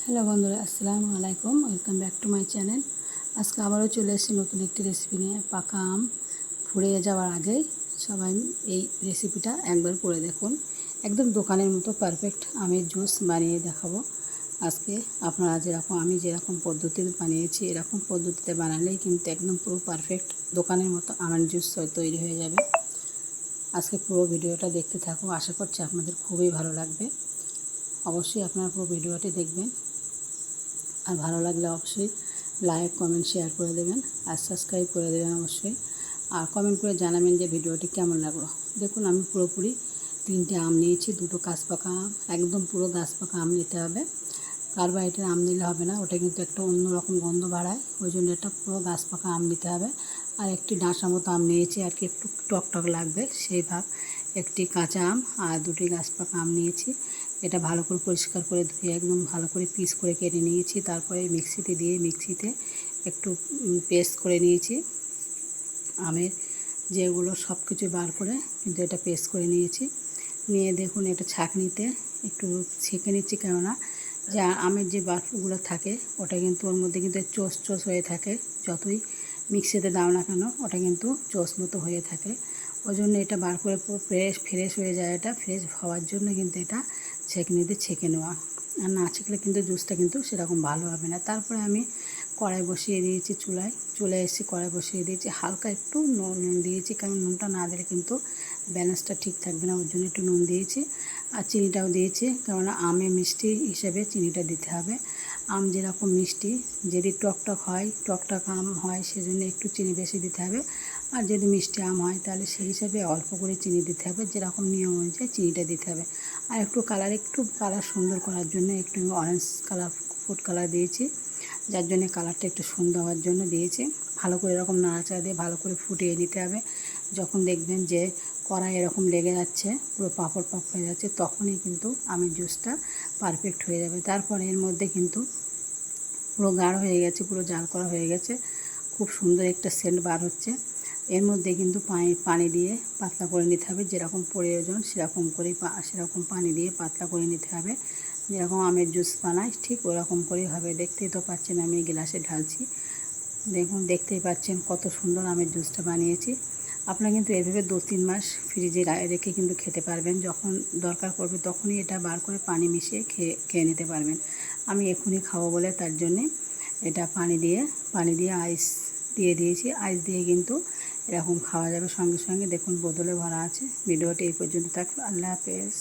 Hello বন্ধুরা, আসসালামু আলাইকুম। Welcome back to my channel. আজকে আবারও চলে এসেছি নতুন একটি রেসিপি নিয়ে। পাকা আম ফুরিয়ে যাওয়ার আগেই সবাই এই রেসিপিটা একবার করে দেখুন। একদম দোকানের মতো পারফেক্ট আমের জুস বানিয়ে দেখাবো আজকে। আপনারা আমি যেরকম পদ্ধতিতে বানিয়েছি এরকম পদ্ধতিতে বানালেই কিন্তু একদম পুরো পারফেক্ট দোকানের মতো আমের জুস তৈরি হয়ে যাবে। আজকে পুরো ভিডিওটা দেখতে থাকুন, আশা করছি আপনাদের খুবই ভালো লাগবে। অবশ্যই আপনারা পুরো ভিডিওটি দেখবেন, আর ভালো লাগলে অবশ্যই লাইক কমেন্ট শেয়ার করে দেবেন আর সাবস্ক্রাইব করে দেবেন অবশ্যই। আর কমেন্ট করে জানাবেন যে ভিডিওটি কেমন লাগলো। দেখুন, আমি পুরোপুরি 3টে আম নিয়েছি, 2টো গাছ পাকা আম। একদম পুরো গাছ পাকা আম নিতে হবে, কার্বাইটের আম নিলে হবে না, ওটা কিন্তু একটা অন্যরকম গন্ধ বাড়ায়। ওই জন্য এটা পুরো গাছ পাকা আম নিতে হবে। আর একটি ডাঁশা মতো আম নিয়েছি, আর কি একটু টক টক লাগবে সেই ভাব। একটি কাঁচা আম আর 2টি গাছ পাকা আম নিয়েছি। এটা ভালো করে পরিষ্কার করে ধুয়ে একদম ভালো করে পিস করে কেটে নিয়েছি। তারপরে মিক্সিতে একটু পেস্ট করে নিয়েছি আমের যেগুলো সব কিছু বার করে, কিন্তু এটা পেস্ট করে নিয়েছি। নিয়ে দেখুন, এটা ছাঁকনিতে একটু ছেঁকে নিচ্ছি, কেননা যে আমের যে বাটগুলো থাকে ওটা কিন্তু ওর মধ্যে কিন্তু চোষ হয়ে থাকে। যতই মিক্সিতে দাও না কেন ওটা কিন্তু চোষ মতো হয়ে থাকে। ওই জন্য এটা বার করে পুরো ফ্রেশ হয়ে যায়। এটা ফ্রেশ হওয়ার জন্য কিন্তু এটা ছেঁকনিতে ছেঁকে নেওয়া। আর না ছেঁকলে কিন্তু জুসটা কিন্তু সেরকম ভালো হবে না। তারপরে আমি কড়াই বসিয়ে দিয়েছি, চলে এসেছি, কড়াই বসিয়ে দিয়েছি। হালকা একটু নুন দিয়েছি, কারণ নুনটা না দিলে কিন্তু ব্যালেন্সটা ঠিক থাকবে না, ওর জন্য একটু নুন দিয়েছি। আর চিনিটাও দিয়েছি, কেননা আমে মিষ্টি হিসেবে চিনিটা দিতে হবে। আম যেরকম মিষ্টি, যদি টকটক আম হয় সেজন্য একটু চিনি বেশি দিতে হবে। আর যদি মিষ্টি আম হয় তাহলে সেই হিসাবে অল্প করে চিনি দিতে হবে, যেরকম নিয়ম অনুযায়ী চিনিটা দিতে হবে। আর একটু কালার সুন্দর করার জন্য একটু অরেঞ্জ কালার, ফুড কালার দিয়েছি, যার জন্য কালারটা একটু সুন্দর হওয়ার জন্য দিয়েছি। ভালো করে এরকম নাড়াচাড়া দিয়ে ভালো করে ফুটিয়ে নিতে হবে। যখন দেখবেন যে কড়াই এরকম লেগে যাচ্ছে, পুরো পাঁপড় হয়ে যাচ্ছে, তখনই কিন্তু আমের জুসটা পারফেক্ট হয়ে যাবে। তারপরে এর মধ্যে কিন্তু পুরো গাঢ় হয়ে গেছে, পুরো জাল করা হয়ে গেছে, খুব সুন্দর একটা সেন্ট বার হচ্ছে। এর মধ্যে কিন্তু পানি দিয়ে পাতলা করে নিতে হবে, যেরকম প্রয়োজন সেরকম পানি দিয়ে পাতলা করে নিতে হবে। যেরকম আমের জুস বানাই ঠিক ওরকম করেই হবে। দেখতেই তো পাচ্ছেন আমি গ্লাসে ঢালছি, দেখুন দেখতেই পাচ্ছেন কত সুন্দর আমের জুসটা বানিয়েছি। আপনারা কিন্তু এভাবে 2-3 মাস ফ্রিজে রেখে কিন্তু খেতে পারবেন। যখন দরকার পড়বে তখনই এটা বার করে পানি মিশিয়ে খেয়ে নিতে পারবেন। আমি এখনই খাবো বলে তার জন্যে এটা পানি দিয়ে আইস দিয়ে দিয়েছি। আইস দিয়ে কিন্তু এরকম খাওয়া যাবে সঙ্গে সঙ্গে। দেখুন বোতলে ভরা আছে। ভিডিওটি এই পর্যন্ত থাকলো। আল্লাহ হাফেজ।